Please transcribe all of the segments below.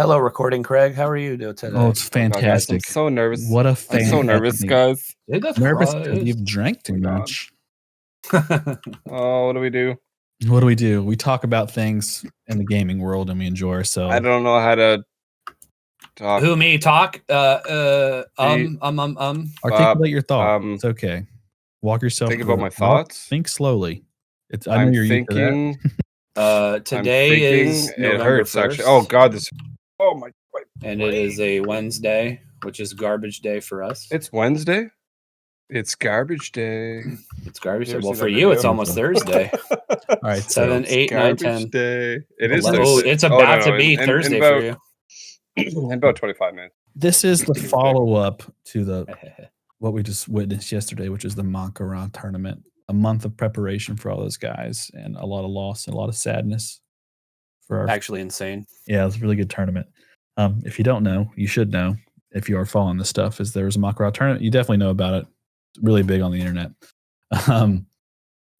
Hello, recording Craig. How are you doing today? Oh, it's fantastic. I'm so nervous. What a I'm fantastic. so nervous, guys. Nervous because you've drank too much. Oh, what do we do? What do? We talk about things in the gaming world and we enjoy ourselves. I don't know how to talk. Who, me? Talk? Articulate your thought. It's okay. Walk yourself Think through about my it. thoughts. Think slowly. I know you're thinking. Today is November it hurts 1st, actually. Oh God, this. Oh my. and it is a Wednesday, which is garbage day for us. It's Wednesday. It's garbage day. It's garbage day. Well, for you, it's almost Thursday. All right, 7, 8, 9, 10. Day. It is. Oh, it's about to be Thursday for you. In about 25 minutes. This is the follow-up to what we just witnessed yesterday, which is the Mok'gora tournament. A month of preparation for all those guys, and a lot of loss and a lot of sadness. Actually insane. Yeah, it was a really good tournament. If you don't know, you should know. If you are following this stuff, is there's a Mok'gora tournament. You definitely know about it. It's really big on the internet.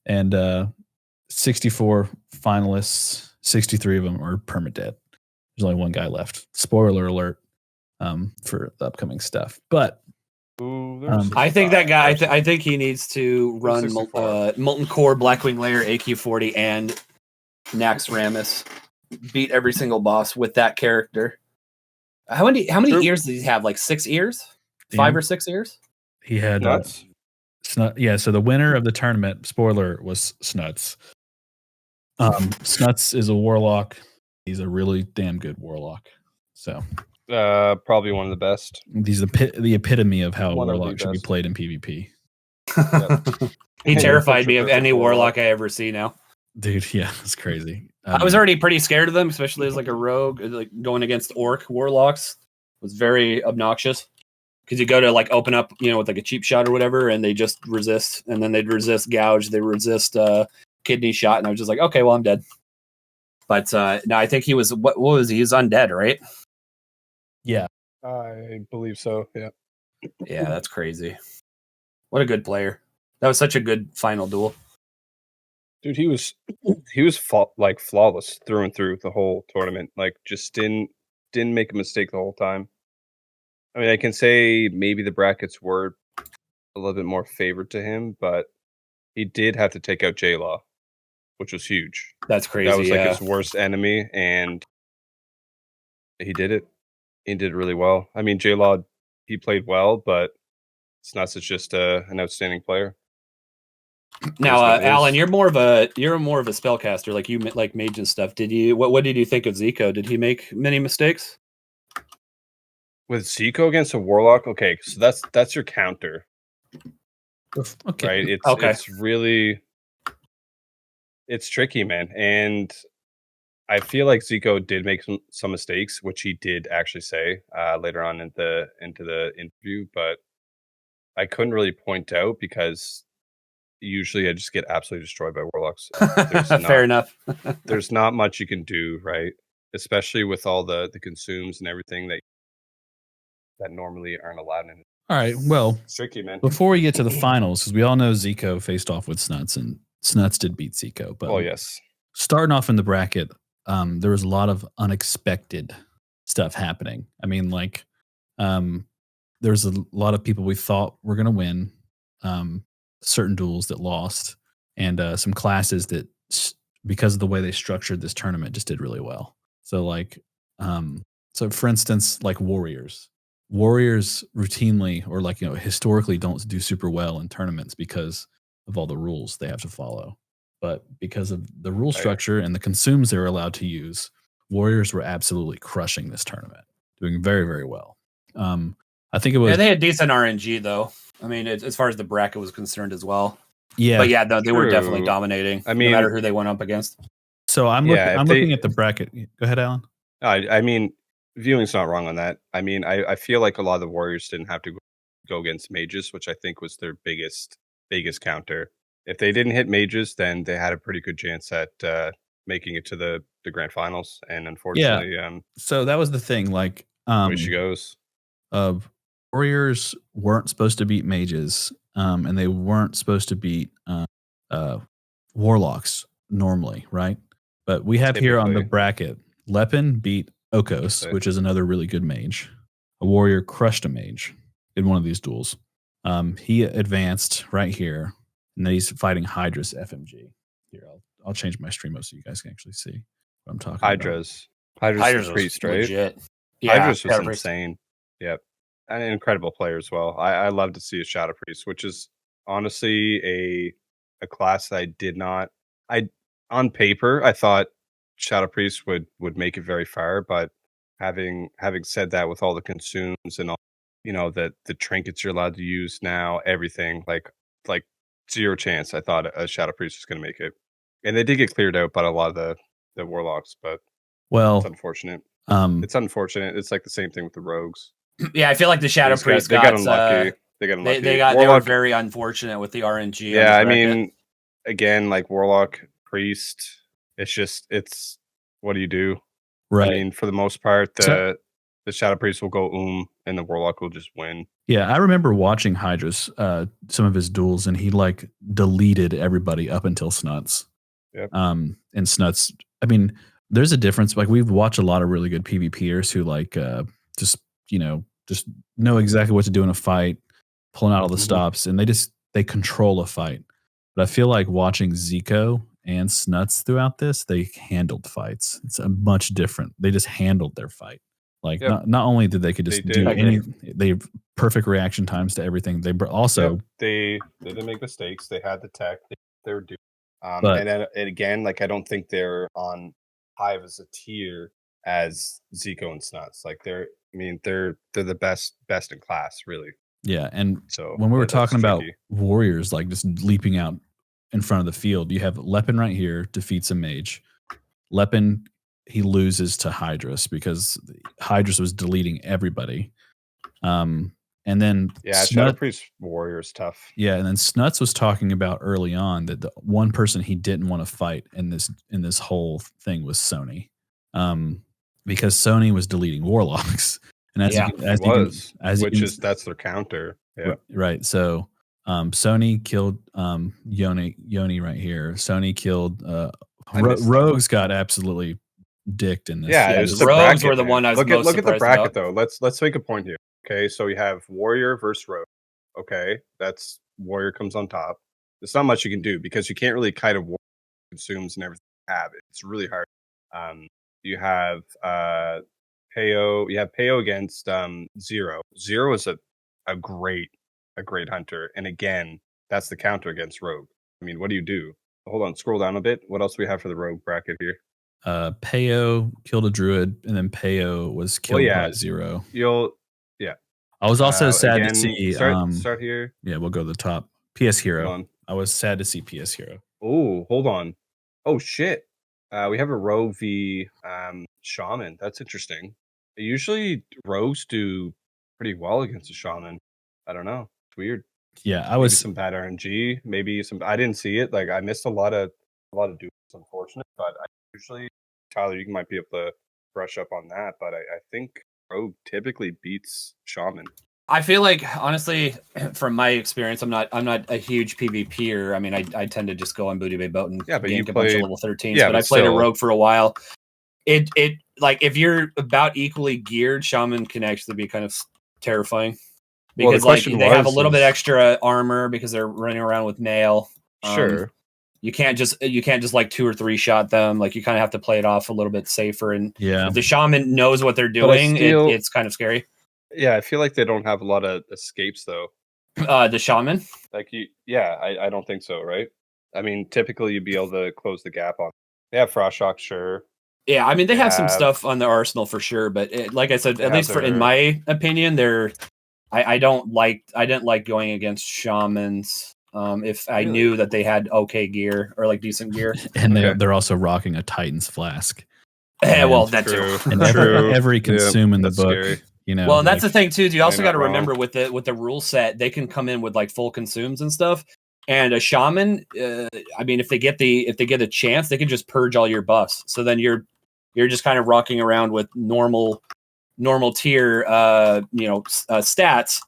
And 64 finalists, 63 of them are perma dead. There's only one guy left. Spoiler alert for the upcoming stuff. But I think that guy. I think he needs to run Molten Core, Blackwing Lair, AQ40, and Nax Ramus. Beat every single boss with that character. How many ears did he have? Like 6 ears? 5 or 6 ears? He had Snut. Yeah, so the winner of the tournament, spoiler, was Snuts. Snuts is a warlock. He's a really damn good warlock. So probably one of the best. He's the epitome of how a warlock should be played in PvP. He terrified me of any warlock I ever see now. Dude, yeah, it's crazy. I was already pretty scared of them, especially as like a rogue, like going against orc warlocks was very obnoxious because you go to like open up, with like a cheap shot or whatever, and they just resist, and then they'd resist gouge, they resist kidney shot, and I was just like, okay, well, I'm dead. But no, I think he was what was he? He was undead, right? Yeah, I believe so. Yeah, yeah, that's crazy. What a good player! That was such a good final duel. Dude, he was flawless through and through the whole tournament. Like, just didn't make a mistake the whole time. I mean, I can say maybe the brackets were a little bit more favored to him, but he did have to take out J-Law, which was huge. That's crazy. That was like his worst enemy, and he did it. He did really well. I mean, J-Law, he played well, but it's not such just an outstanding player. Now, Alan, you're more of a spellcaster, like you like mage and stuff. What did you think of Zico? Did he make many mistakes? With Zico against a warlock, okay, so that's your counter. Okay. Right? It's tricky, man. And I feel like Zico did make some mistakes, which he did actually say later on into the interview, but I couldn't really point out because usually I just get absolutely destroyed by warlocks. Fair enough. There's not much you can do, right? Especially with all the consumes and everything that normally aren't allowed in. All right, well, it's tricky, man. Before we get to the finals, because we all know Zico faced off with Snuts, and Snuts did beat Zico. But yes. Starting off in the bracket, there was a lot of unexpected stuff happening. I mean, like, there's a lot of people we thought were going to win. Certain duels that lost, and some classes that, because of the way they structured this tournament, just did really well. So like, so for instance, like Warriors routinely, or like, historically don't do super well in tournaments because of all the rules they have to follow. But because of the rule structure and the consumes they were allowed to use, Warriors were absolutely crushing this tournament, doing very, very well. I think it was. Yeah, they had decent RNG though. I mean, as far as the bracket was concerned as well. Yeah, but yeah, they were definitely dominating. I mean, no matter who they went up against. So I'm looking at the bracket. Go ahead, Alan. I mean, viewing's not wrong on that. I mean, I feel like a lot of the Warriors didn't have to go against mages, which I think was their biggest counter. If they didn't hit mages, then they had a pretty good chance at making it to the grand finals. And unfortunately, so that was the thing. Like, way she goes. Warriors weren't supposed to beat mages, and they weren't supposed to beat warlocks normally, right? But we have here on the bracket, Lepin beat Okos, Okay. which is another really good mage. A warrior crushed a mage in one of these duels. He advanced right here, and then he's fighting Hydra's FMG. Here, I'll change my stream mode so you guys can actually see what I'm talking about. Hydra's Hydra's the was priest, right? legit. Yeah, Hydra's was Shadow Priest. insane. Yep. And an incredible player as well. I love to see a Shadow Priest, which is honestly a class that I did not on paper I thought Shadow Priest would make it very far, but having said that, with all the consumes and all, the trinkets you're allowed to use now, everything, like zero chance I thought a Shadow Priest was going to make it. And they did get cleared out by a lot of the warlocks, but it's unfortunate. It's unfortunate. It's like the same thing with the rogues. Yeah, I feel like the Shadow Priest they got unlucky. They were very unfortunate with the RNG. Yeah, I mean, again, like Warlock, Priest, it's what do you do? Right. I mean, for the most part, the Shadow Priest will go and the Warlock will just win. Yeah, I remember watching Hydra's some of his duels, and he like deleted everybody up until Snuts. Yep. And Snuts, I mean, there's a difference. Like we've watched a lot of really good PvPers who like just know exactly what to do in a fight, pulling out all the stops, and they control a fight. But I feel like watching Zico and Snuts throughout this, they handled fights. It's a much different. They just handled their fight. Like not only did they could just they have perfect reaction times to everything. They also they didn't make mistakes. They had the tech. They were doing. And again, like I don't think they're on Hive as a tier as Zico and Snuts. Like they're the best in class, really. Yeah, and so when we were talking about warriors, like just leaping out in front of the field, you have Lepin right here defeats a mage. Lepin, he loses to Hydras because Hydras was deleting everybody. And then Shadow Priest warrior is tough. Yeah, and then Snuts was talking about early on that the one person he didn't want to fight in this whole thing was Sony, because Sony was deleting warlocks, and that's their counter. Yeah, right. So Sony killed Yoni right here. Sony killed Rogues got absolutely dicked in this. Yeah, the Rogues were the one I was most look at the bracket about. though. Let's make a point here. Okay, so you have Warrior versus Rogue. Okay, that's Warrior comes on top. There's not much you can do because you can't really kind of consumes and everything you have. It's really hard. You have Peo. You have Peo against Zero. Zero is a great hunter, and again, that's the counter against Rogue. I mean, what do you do? Hold on, scroll down a bit. What else do we have for the Rogue bracket here? Peo killed a druid, and then Peo was killed by Zero. I was also sad to see. Start here. Yeah, we'll go to the top. PS Hero. I was sad to see PS Hero. Oh, hold on. Oh shit. We have a Rogue v Shaman. That's interesting. Usually rogues do pretty well against a Shaman. I don't know. It's weird. Yeah, maybe some bad RNG. Maybe some. I didn't see it. Like I missed a lot of duels. Unfortunate, but I usually, Tyler, you might be able to brush up on that. But I think Rogue typically beats Shaman. I feel like, honestly, from my experience, I'm not a huge PvPer. I mean, I tend to just go on Booty Bay Boat and gank a bunch of level 13s. Yeah, but I played a Rogue for a while. It like if you're about equally geared, Shaman can actually be kind of terrifying because they have a little bit extra armor because they're running around with nail. Sure. You can't just like 2 or 3 shot them. Like you kind of have to play it off a little bit safer. And if the Shaman knows what they're doing, it's kind of scary. Yeah, I feel like they don't have a lot of escapes though. The Shaman? I don't think so, right? I mean, typically you'd be able to close the gap on. They have Frost Shock, sure. Yeah, I mean they have some stuff on the arsenal for sure, but like I said, at least in my opinion, I didn't like going against Shamans. If I knew that they had okay gear or like decent gear, and they're also rocking a Titan's flask. Well, that's true. And every consume in the book. Scary. You know, well, and that's the thing too. You also got to remember with the rule set, they can come in with like full consumes and stuff. And a Shaman, I mean, if they get a chance, they can just purge all your buffs. So then you're just kind of rocking around with normal tier, stats.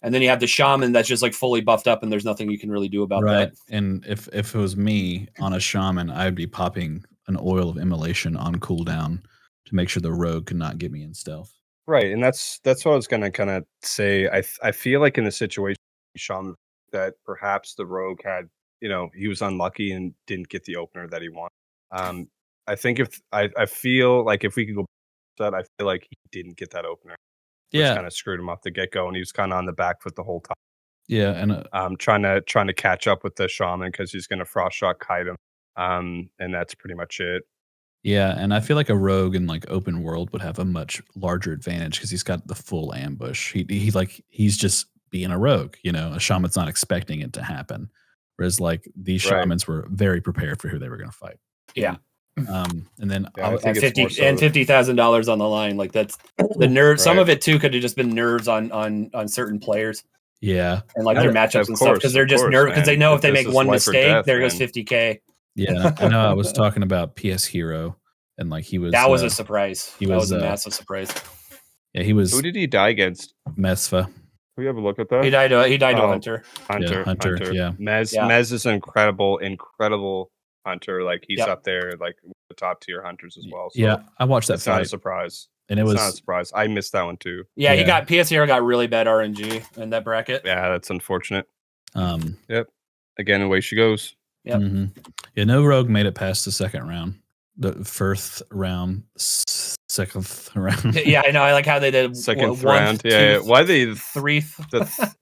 And then you have the Shaman that's just like fully buffed up, and there's nothing you can really do about that. And if it was me on a Shaman, I would be popping an oil of immolation on cooldown to make sure the rogue could not get me in stealth. Right, and that's what I was gonna kind of say. I feel like in the situation, Shaman, that perhaps the rogue had, he was unlucky and didn't get the opener that he wanted. I think if I feel like if we could go back to that, I feel like he didn't get that opener, which Yeah, kind of screwed him off the get go, and he was kind of on the back foot the whole time. yeah, and Trying to catch up with the Shaman because he's gonna frost shot kite him, and that's pretty much it. yeah, and I feel like a rogue in like open world would have a much larger advantage because he's got the full ambush. He's just being a rogue. A shaman's not expecting it to happen, whereas like these Right. shamans were very prepared for who they were going to fight. Yeah. And then Yeah, I And think it's more so $50,000 on the line. Like that's the nerve. Some Right. of it too could have just been nerves on certain players yeah, and like their Yeah, matchups of and stuff because they're course, just nervous because they man. know if they This make is one life or mistake, death, there goes man. $50K. yeah. I know. I was talking about PS Hero, and like he was. That was a surprise. he That was, was a massive surprise. Yeah, he was Who did he die against? Mesfa. Can we have a look at that? He died to a Oh. hunter. Hunter. Yeah. Mez Yeah. Mez is an incredible hunter. Like he's Yep. up there, like the top tier hunters as well. So Yeah, I watched that it's not a fight, surprise. and it It's was not a surprise. I missed that one too. Yeah, he Yeah. got PS Hero got really bad RNG in that bracket. Yeah, that's unfortunate. Again, away she goes. Yep. Yeah, no rogue made it past the second round. The first round, second round. Yeah, I know. I like how they did Second one, round. two, Yeah. Why they three.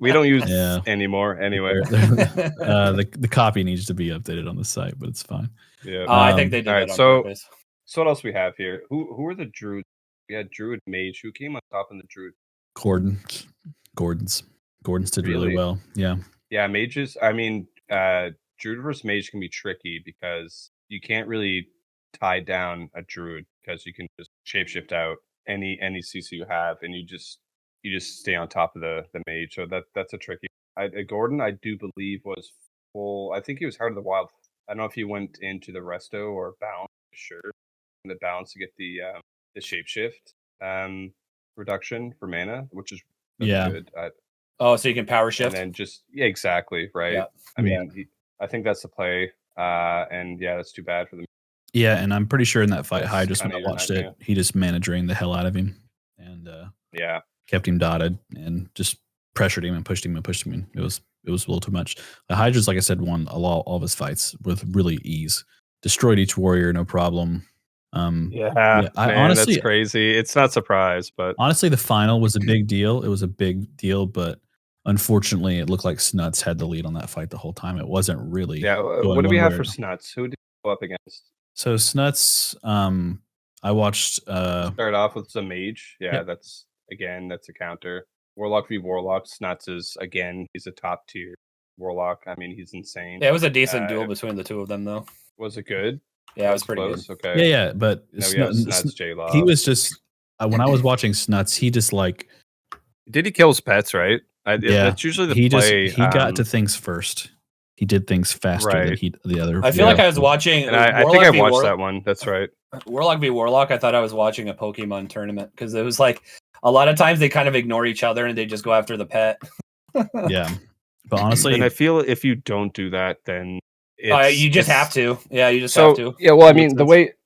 we don't use Yeah. anymore anyway. The copy needs to be updated on the site, but it's fine. Yeah. I think they did all that right, on so- purpose. So what else we have here? Who are the druids? We had druid mage. Who came on top in the druid? Gordon's did really Really? well. Yeah, Yeah, mages. I mean, druid versus mage can be tricky because you can't really tie down a druid because you can just shapeshift out any CC you have, and you just stay on top of the mage. So that's a tricky. Gordon, I do believe was full. I think he was Heart of the Wild. I don't know if he went into the resto or bounce. Sure, the bounce to get the shapeshift reduction for mana, which is really Yeah. good. Oh, so you can power And shift. then exactly right. Yeah. I mean, I think that's the play. And yeah, that's too bad for them. yeah, and I'm pretty sure in that fight, That's Hydras, when I kinda your watched nightmare. it, he just managed to drain the hell out of him and Yeah, kept him dotted and just pressured him and pushed him and pushed him. It was a little too much. The Hydras, like I said, won all of his fights with really ease. Destroyed each warrior, no problem. I man, honestly- that's crazy. It's not surprise, but Honestly, the final was a big deal. It was a big deal, but unfortunately, it looked like Snuts had the lead on that fight the whole time. It wasn't really. yeah. going What do we one have way for or- Snuts? Who did you go up against? So Snuts, I watched. Start off with some mage. Yeah, Yep. that's a counter. Warlock v Warlock. Snuts is again. He's a top tier Warlock. I mean, he's insane. Yeah, it was a decent Uh, duel between the two of them, though. Was it good? Yeah, it was pretty close. good. Okay. Yeah, but Now we have Snut- Snuts J-Law. he was just when I was watching Snuts, he just like Did he kill his pets? Right. Yeah, That's usually the he play. just he got to things first. He did things faster than Right. the other. I feel like I was watching. And I think Warlock I v. watched that one. That's right. Warlock v Warlock. I thought I was watching a Pokemon tournament because it was like a lot of times they kind of ignore each other and they just go after the pet. Yeah, but honestly, And I feel if you don't do that, then You just have to. Yeah, you just So have to. yeah, well, I Makes mean,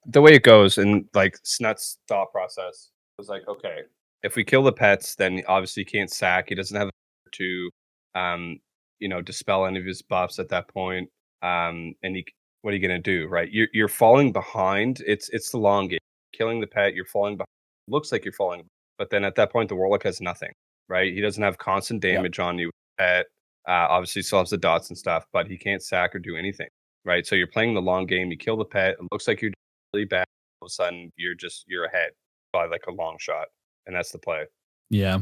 the way it goes, and like Snut's thought process was like, okay, if we kill the pets, then obviously he can't sack. He doesn't have to, dispel any of his buffs at that point. And what are you gonna do, right? You're falling behind. It's the long game. Killing the pet, you're falling behind. Looks like you're falling, but then at that point, the Warlock has nothing, right? He doesn't have constant damage on you with the pet. Obviously, still has the dots and stuff, but he can't sack or do anything, right? So you're playing the long game. You kill the pet. It looks like you're doing really bad. All of a sudden, you're ahead by like a long shot, and that's the play. yeah,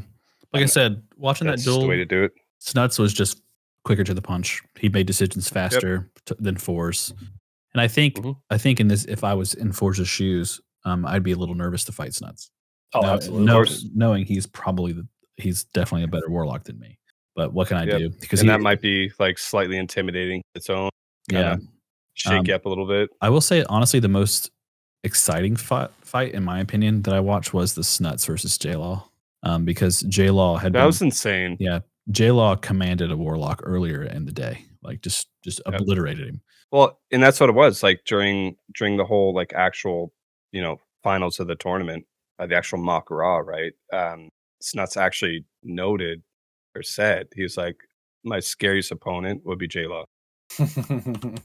like I said, watching That's that duel, the way to do it. Snuts was just quicker to the punch. He made decisions faster than Force, and I think Mhm. in this, if I was in Force's shoes, I'd be a little nervous to fight Snuts. Oh, absolutely. Knowing he's he's definitely a better Warlock than me. But what can I Yep. do? Because And that might be like slightly intimidating its own. yeah. Shake you up a little bit. I will say honestly, the most exciting fight, in my opinion, that I watched was the Snuts versus J-Law. Because J-Law had That was insane. yeah, J-Law commanded a Warlock earlier in the day, like just obliterated him. Well, and that's what it was like during the whole like actual finals of the tournament, the actual Mok'gora, right? Snuts actually noted or said, he was like, my scariest opponent would be J-Law.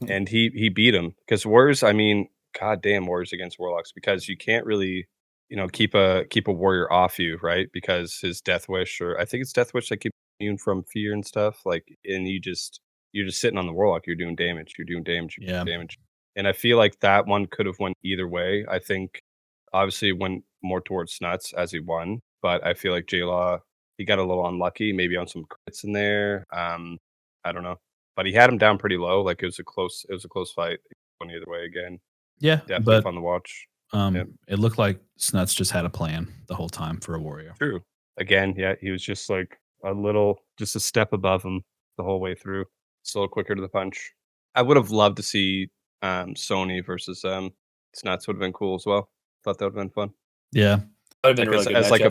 And he beat him because Warriors, I mean, goddamn Warriors against Warlocks, because you can't really, keep a warrior off you, right? Because his Death Wish, or I think it's Death Wish that keeps immune from fear and stuff. Like, and you're just sitting on the Warlock, you're doing damage, doing damage. And I feel like that one could have went either way. I think obviously it went more towards Snuts as he won, but I feel like J-Law, he got a little unlucky, maybe on some crits in there. I don't know. But he had him down pretty low. Like, it was a close fight. It went either way again. Yeah, Definitely fun to watch. It looked like Snuts just had a plan the whole time for a warrior. True. Again, yeah, he was just like just a step above him the whole way through. Just a little quicker to the punch. I would have loved to see Sony versus Snuts. Would have been cool as well. Thought that would have been fun. Yeah, that would have been really good as like matchup. a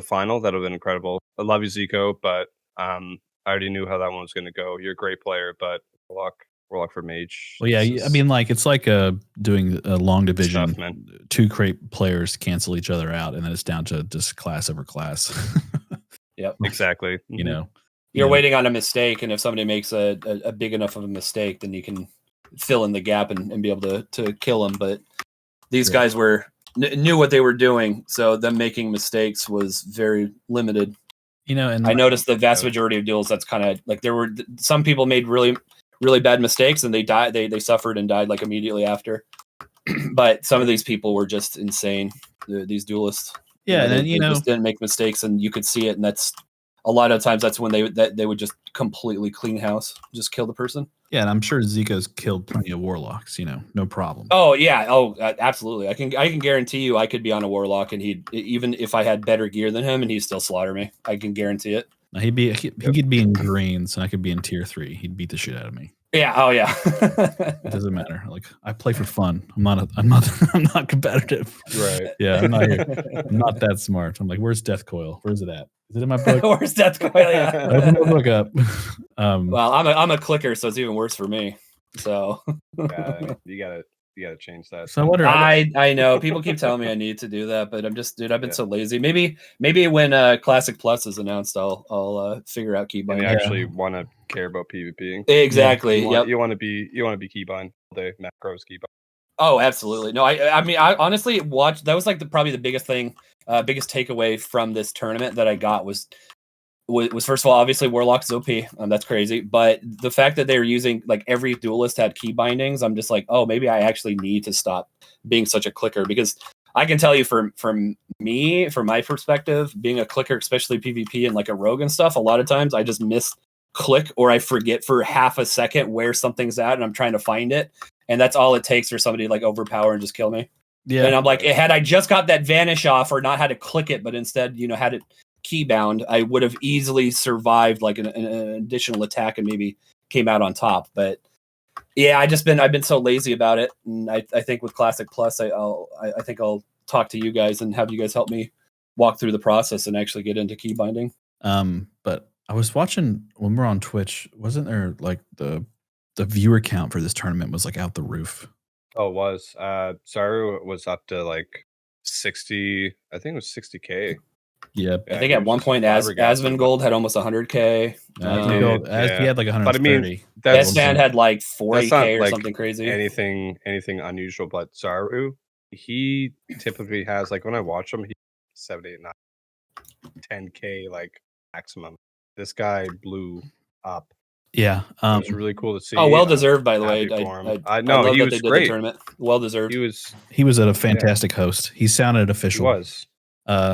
final, that would have been incredible. I love you, Zico, but I already knew how that one was going to go. You're a great player, but Warlock for Mage. Well, yeah, I mean, like, it's like doing a long division. Stuff, man. 2 great players cancel each other out, and then it's down to just class over class. Yep, exactly. You know, you're waiting on a mistake, and if somebody makes a big enough of a mistake, then you can fill in the gap and be able to kill them. But these guys knew what they were doing, so them making mistakes was very limited. And I noticed the vast majority of duels, that's kind of like, there were some people made really, really bad mistakes, and they died. They suffered and died like immediately after. But some of these people were just insane. These duelists. Yeah, they just didn't make mistakes, and you could see it. And that's a lot of times that's when they would just completely clean house, just kill the person. Yeah, and I'm sure Zico's killed plenty of Warlocks. No problem. Oh yeah, absolutely. I can guarantee you, I could be on a Warlock, and he'd, even if I had better gear than him, and he'd still slaughter me. I can guarantee it. He could be in greens, and I could be in tier 3. He'd beat the shit out of me. Yeah. Oh yeah. It doesn't matter. Like, I play for fun. I'm not competitive. Right. Yeah. I'm not that smart. I'm like, where's Death Coil? Where's it at? Is it in my book? Where's Death Coil? Yeah. Open the book up. Well, I'm a clicker, so it's even worse for me. So you gotta change that. So I wonder. I know people keep telling me I need to do that, but I'm just, dude, I've been so lazy. Maybe when Classic Plus is announced, I'll figure out keybind. And you actually want to care about PvPing. Exactly. You want to be keybind all day. Macros keybind. Oh, absolutely. No, I mean, I honestly watched. That was like probably the biggest thing, biggest takeaway from this tournament that I got was first of all, obviously Warlock's OP. That's crazy. But the fact that they were using, like, every duelist had key bindings, I'm just like, oh, maybe I actually need to stop being such a clicker, because I can tell you from my perspective, being a clicker, especially PvP and like a rogue and stuff, a lot of times I just miss click, or I forget for half a second where something's at and I'm trying to find it. And that's all it takes for somebody to like overpower and just kill me. Yeah. And I'm like, had I just got that vanish off, or not had to click it, but instead, had it key bound, I would have easily survived like an additional attack and maybe came out on top. But yeah, I've been so lazy about it. And I think with Classic Plus, I think I'll talk to you guys and have you guys help me walk through the process and actually get into key binding. But I was watching when we were on Twitch, wasn't there like the viewer count for this tournament was like out the roof? Oh, it was. Zaru was up to like 60, I think it was 60K. Yeah, I think at one point Asmongold had almost 100K. He had like 130. But I mean, Esfand had like 40K or like something crazy. Anything unusual, but Zaru, he typically has, like, when I watch him, he 7, 8, 9, 10K like maximum. This guy blew up. Yeah, it was really cool to see. Oh, well deserved, by the way. I know he was great. Well deserved. He was a fantastic host. He sounded official. He was.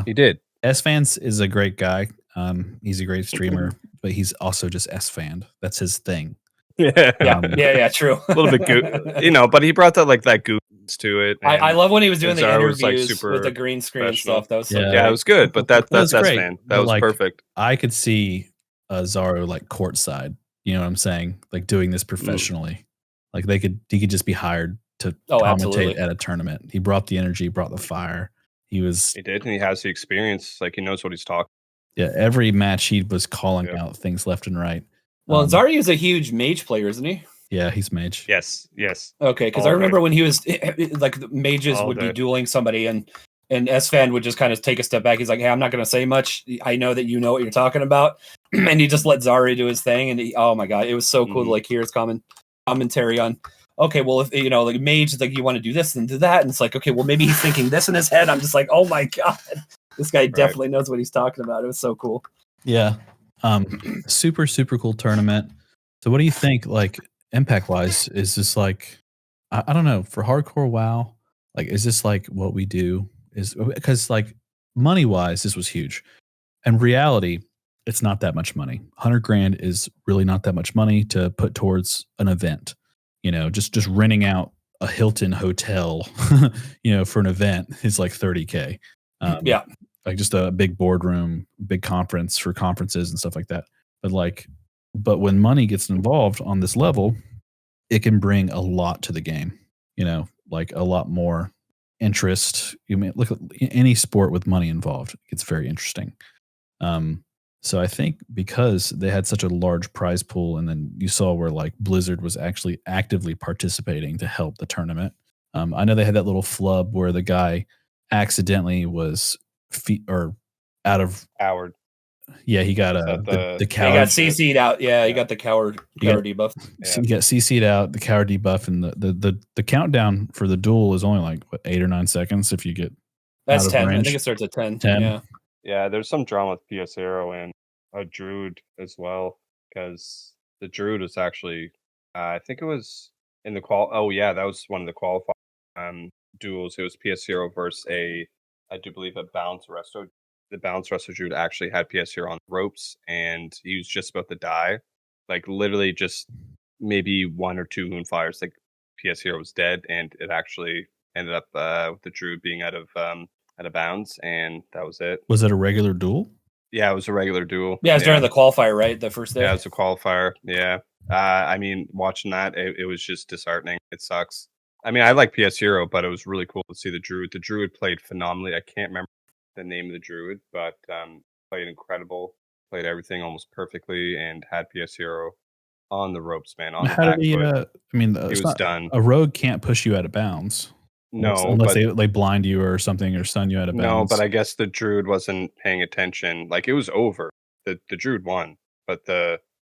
He did. S-Fans is a great guy. He's a great streamer, but he's also just S-Fan. That's his thing. Yeah, true. A little bit goo, but he brought that goose to it. I love when he was doing the interviews like with the green screen stuff. That was it was good. But that's S-Fan. That was perfect. I could see Zaru like courtside. You know what I'm saying? Like doing this professionally. Like he could just be hired to commentate at a tournament. He brought the energy, brought the fire. He did, and he has the experience. Like, he knows what he's talking. Yeah, every match he was calling out things left and right. Well, Zaru is a huge mage player, isn't he? Yeah, he's mage. Yes. Okay, because I All remember right. when he was like the mages All would be dead. dueling somebody, and S-Fan would just kind of take a step back. He's like, "Hey, I'm not going to say much. I know that you know what you're talking about," and he just let Zari do his thing. And oh my god, it was so cool to like hear his commentary on. Okay, well, if like mage is like, you want to do this and do that, and it's like, okay, well, maybe he's thinking this in his head. I'm just like, oh my god, this guy definitely knows what he's talking about. It was so cool. Yeah, super cool tournament. So, what do you think? Like impact wise, is this like I don't know for hardcore WoW? Like, is this like what we do? Is because like money wise, this was huge. In reality, it's not that much money. 100 grand is really not that much money to put towards an event. Just renting out a Hilton hotel, for an event is like 30K. Yeah. Like just a big boardroom, big conference for conferences and stuff like that. But when money gets involved on this level, it can bring a lot to the game, like a lot more interest. You mean look at any sport with money involved, it's very interesting. So I think because they had such a large prize pool, and then you saw where like Blizzard was actually actively participating to help the tournament. I know they had that little flub where the guy accidentally was out of Howard. Yeah, he got the coward. He got CC'd out. Yeah, he got the coward debuff. He got CC'd out, the coward debuff, and the countdown for the duel is only like 8 or 9 seconds if you get That's out of 10. range. I think it starts at 10. 10. Yeah, there's some drama with PS0 and a Druid as well, because the Druid was actually, I think it was in the Oh yeah, that was one of the qualifying duels. It was PS0 versus I do believe a Balance Resto. The Balance Resto Druid actually had PS0 on the ropes, and he was just about to die. Like literally just maybe 1 or 2 Moonfires. Like PS0 was dead, and it actually ended up with the Druid being out of bounds, and that was it. Was it a regular duel? Yeah, it was a regular duel. Yeah, it was during the qualifier, right? The first day. Yeah, it was a qualifier. Yeah. I mean, watching that, it was just disheartening. It sucks. I mean, I like PS0, but it was really cool to see the Druid. The Druid played phenomenally. I can't remember the name of the Druid, but played incredible. Played everything almost perfectly, and had PS0 on the ropes, man. On the How back did he? foot. He was done. A rogue can't push you out of bounds. No, unless they blind you or something or stun you out of bounds. No, but I guess the Druid wasn't paying attention. Like it was over. The Druid won, but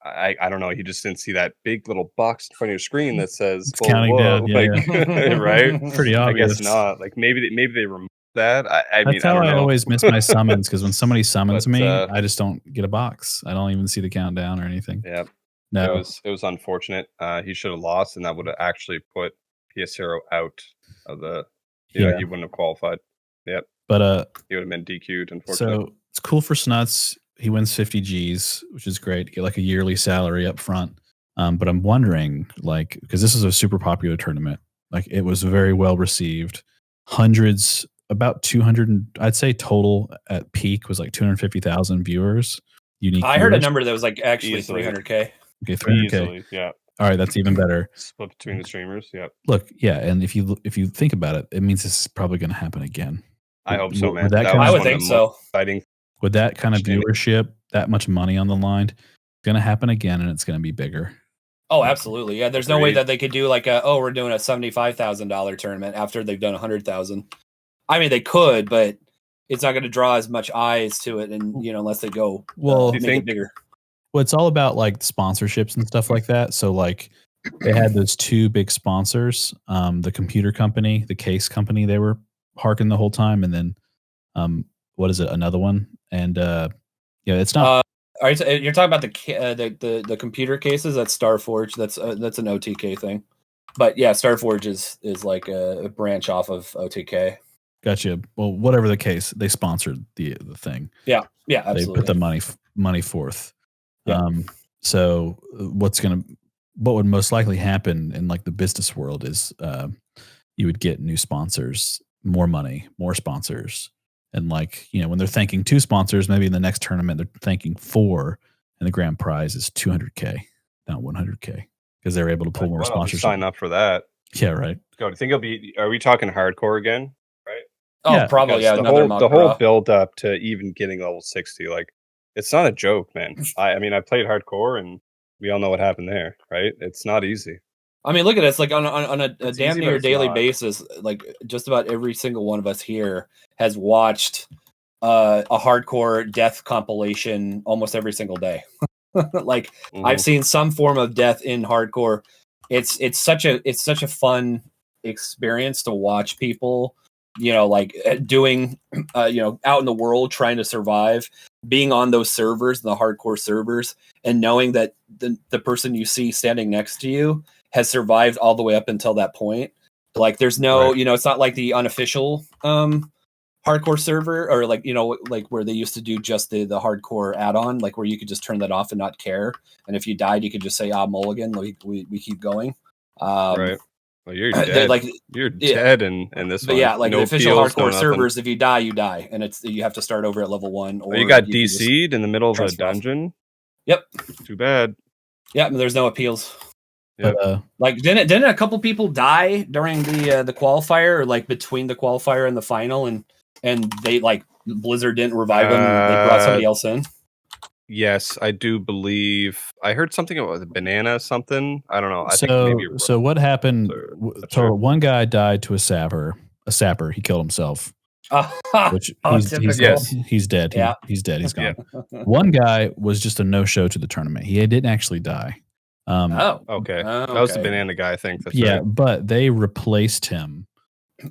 I don't know. He just didn't see that big little box in front of your screen that says it's counting down. Yeah, like, right? Pretty obvious. I guess not. Like maybe they removed that. I That's mean, how I don't know. always miss my summons, because when somebody summons me, I just don't get a box. I don't even see the countdown or anything. Yeah, no, it was unfortunate. He should have lost, and that would have actually put PS0 out of the. Yeah, he wouldn't have qualified. Yep. But he would have been DQ'd, unfortunately. So it's cool for Snuts. He wins 50 Gs, which is great. Get like a yearly salary up front. But I'm wondering, like, because this is a super popular tournament, like it was very well received. Hundreds, about 200, I'd say total at peak was like 250,000 viewers. Unique. I heard a number that was like actually Easily. 300K. Okay, 300K. Easily, yeah. All right, that's even better. Split between the streamers, yeah. Look, yeah, and if you think about it, it means this is probably going to happen again. I hope so, man. I would think so. Exciting. With that kind of viewership, that much money on the line, it's going to happen again, and it's going to be bigger. Oh, absolutely. Yeah, there's no way that they could do like we're doing a $75,000 tournament after they've done 100,000. I mean, they could, but it's not going to draw as much eyes to it, and unless they go make it bigger. Well, it's all about like sponsorships and stuff like that. So like they had those 2 big sponsors, the computer company, the case company, they were harking the whole time. And then what is it? Another one. And it's not. You're talking about the computer cases. That's Starforge. That's an OTK thing. But yeah, Starforge is like a branch off of OTK. Gotcha. Well, whatever the case, they sponsored the thing. Yeah, absolutely. They put the money forth. Yeah. So what would most likely happen in like the business world is you would get new sponsors, more money, more sponsors. And like, when they're thanking 2 sponsors, maybe in the next tournament, they're thanking 4, and the grand prize is 200K, not 100K, because they're able to pull more sponsors. Sign up for that. Yeah, right. Do you think are we talking hardcore again? Right? Oh, yeah, probably. Yeah, the whole build up to even getting level 60, like, it's not a joke, man. I mean, I played hardcore, and we all know what happened there, right? It's not easy. I mean, look at us. Like on a It's damn easy, but near it's daily not. basis, like just about every single one of us here has watched a hardcore death compilation almost every single day. Like I've seen some form of death in hardcore. It's such a fun experience to watch people, like doing, out in the world trying to survive, being on those servers, the hardcore servers, and knowing that the person you see standing next to you has survived all the way up until that point. Like there's no, Right. it's not like the unofficial hardcore server, or like like where they used to do just the hardcore add-on, like where you could just turn that off and not care, and if you died you could just say mulligan, like we keep going. Right. Well, you're dead. Like you're dead in this but one. yeah, like no the official appeals, hardcore no servers, if you die, you die, and it's you have to start over at level 1, or you got can just DC'd in the middle of a transfer off. dungeon. Yep. Too bad. Yeah, there's no appeals. Yep. But Like didn't a couple people die during the qualifier, or like between the qualifier and the final, and they like Blizzard didn't revive them, and they brought somebody else in? Yes, I do believe I heard something about the banana something. I don't know. I think so maybe you're so what happened? Not So sure. one guy died to a sapper. He killed himself. Which he's typical. dead. He's dead. Yeah. He's dead. He's gone. One guy was just a no-show to the tournament. He didn't actually die. Okay. That was the banana guy, I think. That's right. But they replaced him.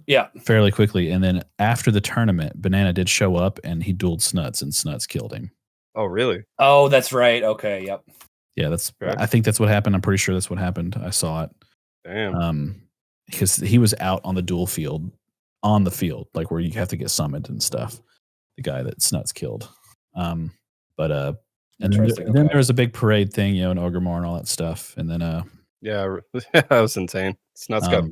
Yeah, fairly quickly, and then after the tournament, Banana did show up, and he dueled Snuts, and Snuts killed him. Oh, really? Oh, that's right. Okay, yep. Yeah, that's. Okay. I think that's what happened. I'm pretty sure that's what happened. I saw it. Damn. Because he was out on the duel field, like where you have to get summoned and stuff. The guy that Snuts killed. And then there was a big parade thing, in Ogremore and all that stuff, and then yeah, that was insane. Snuts got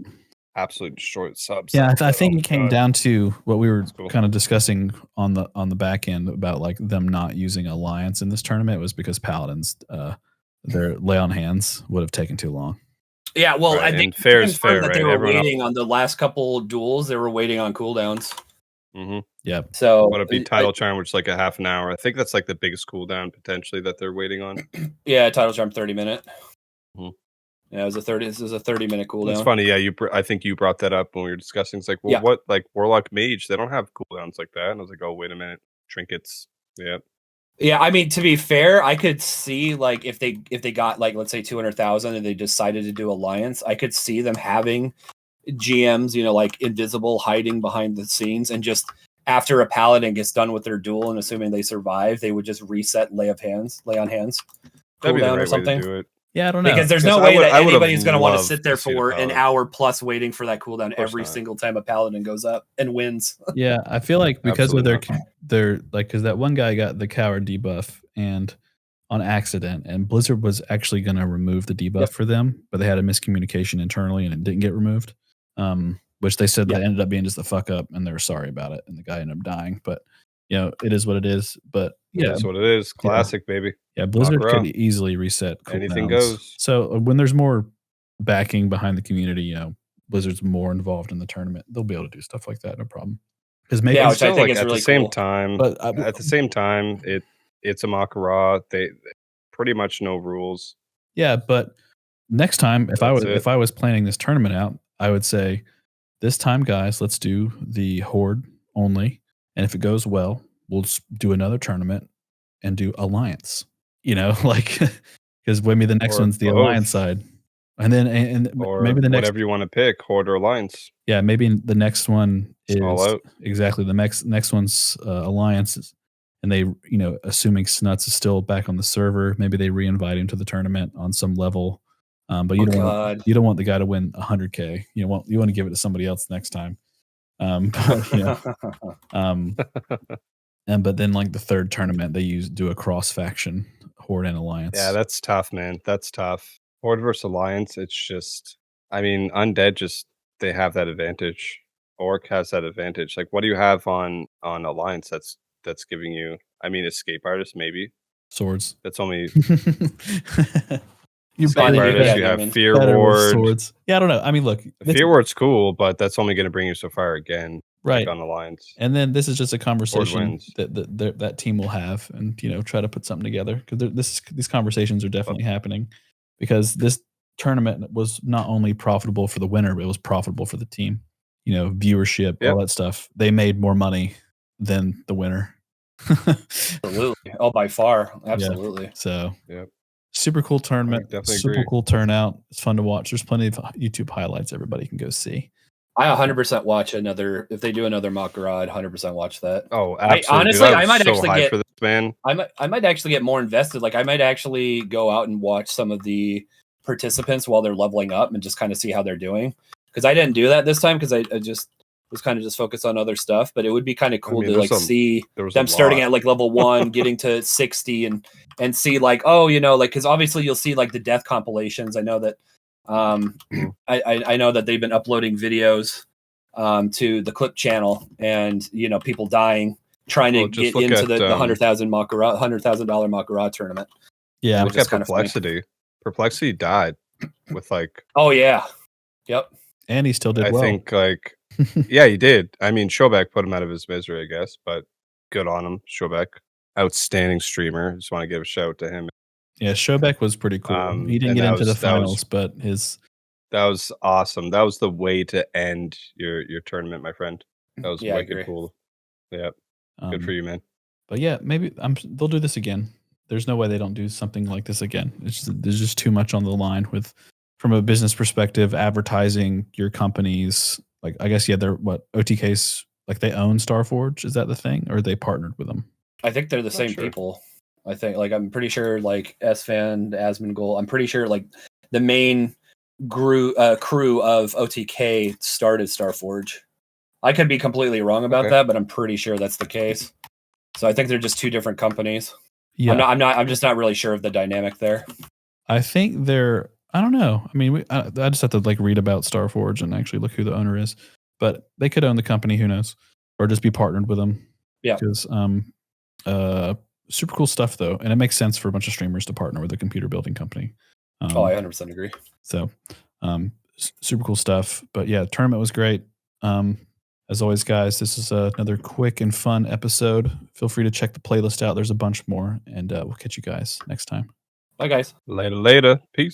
absolutely destroyed subs. Yeah, I think it came down to what we were cool. kind of discussing on the back end about like them not using Alliance in this tournament was because Paladins, their lay on hands would have taken too long. Yeah, well, Right, I think fair is fair, that right? they were Everyone waiting on the last couple duels. They were waiting on cooldowns. Mm-hmm. Yep. So would it be title charm, which is like a half an hour? I think that's like the biggest cooldown potentially that they're waiting on. Yeah, title charm 30-minute. Mm-hmm. Yeah, it was a 30-minute cooldown. It's funny. Yeah, I think you brought that up when we were discussing. It's like, well, what like Warlock Mage? They don't have cooldowns like that. And I was like, oh, wait a minute, trinkets. Yeah. Yeah, I mean, to be fair, I could see like if they got like let's say 200,000 and they decided to do Alliance, I could see them having GMs, like invisible, hiding behind the scenes, and just after a paladin gets done with their duel and assuming they survive, they would just reset lay on hands That'd be the cooldown right or something. way to do it. Yeah, I don't know. Because there's no way that anybody's going to want to sit there for an hour plus waiting for that cooldown every single time a paladin goes up and wins. Yeah, I feel like because of their like, because that one guy got the coward debuff and on accident, and Blizzard was actually going to remove the debuff for them, but they had a miscommunication internally and it didn't get removed. Which they said that ended up being just a fuck up, and they were sorry about it, and the guy ended up dying. But it is what it is. But yeah, that's what it is. Classic, baby. Yeah, Blizzard could easily reset cooldowns. Anything goes. So when there's more backing behind the community, Blizzard's more involved in the tournament, they'll be able to do stuff like that, no problem. Because maybe which I think is at really the same cool. time, but at the same time, it's a Mok'gora. They pretty much no rules. Yeah, but next time, if I was planning this tournament out, I would say, this time, guys, let's do the Horde only, and if it goes well, we'll do another tournament and do Alliance. Like because maybe the next one's the Alliance side, and then maybe the next whatever you want to pick, Horde or Alliance. Yeah, maybe the next one is all out. Exactly the next one's Alliance, and they assuming Snuts is still back on the server, maybe they reinvite him to the tournament on some level. But you don't want the guy to win 100K. You want to give it to somebody else next time. But then like the third tournament they do a cross faction Horde and Alliance. Yeah, that's tough, man. That's tough. Horde versus Alliance. It's just, I mean, Undead they have that advantage. Orc has that advantage. Like, what do you have on Alliance that's giving you? I mean, escape artist maybe. Swords. That's only. You have Fear Ward. Swords. Yeah, I don't know. I mean, look, Fear Ward's cool, but that's only going to bring you so far again, right? Like on Alliance. And then this is just a conversation that team will have, and try to put something together because these conversations are definitely happening because this tournament was not only profitable for the winner, but it was profitable for the team. You know, viewership, all that stuff. They made more money than the winner. Absolutely. Oh, by far. Absolutely. Yeah. So, Yep. super cool tournament. definitely Super agree. cool turnout. It's fun to watch. There's plenty of YouTube highlights everybody can go see. I 100% watch another. If they do another Mok'gora, I'd 100% watch that. Oh, absolutely. Honestly, dude, I might so actually hyped get for this, man. I might actually get more invested. Like I might actually go out and watch some of the participants while they're leveling up and just kind of see how they're doing. Because I didn't do that this time because I just was kind of just focused on other stuff. But it would be kind of cool to like see them starting at like level 1, getting to 60, and see like, oh, you know, like because obviously you'll see like the death compilations. I know that I know that they've been uploading videos to the clip channel, and you know, people dying trying to get into the $100,000 Mok'gora tournament. Yeah, look at Perplexity. Perplexity died with like. Oh yeah, yep. And he still did well. I think like, yeah, he did. I mean, Showback put him out of his misery, I guess, but good on him, Showback. Outstanding streamer. Just want to give a shout out to him. Yeah, Showback was pretty cool. He didn't get into the finals, but that was awesome. That was the way to end your tournament, my friend. That was wicked cool. Yeah, good for you, man. But yeah, maybe they'll do this again. There's no way they don't do something like this again. There's just too much on the line from a business perspective, advertising your companies. Like I guess they're OTK's like they own Starforge. Is that the thing, or they partnered with them? I think they're the same people. I think like I'm pretty sure like Sfan, Asmongold. I'm pretty sure like the main crew of OTK started Starforge. I could be completely wrong about that, but I'm pretty sure that's the case. So I think they're just two different companies. Yeah, I'm just not really sure of the dynamic there. I think they're. I don't know. I mean, I just have to like read about Starforge and actually look who the owner is. But they could own the company. Who knows? Or just be partnered with them. Yeah. Because super cool stuff though, and it makes sense for a bunch of streamers to partner with a computer building company. I 100% agree. So, super cool stuff. But yeah, the tournament was great. As always, guys, this is another quick and fun episode. Feel free to check the playlist out. There's a bunch more, and we'll catch you guys next time. Bye, guys. Later. Peace.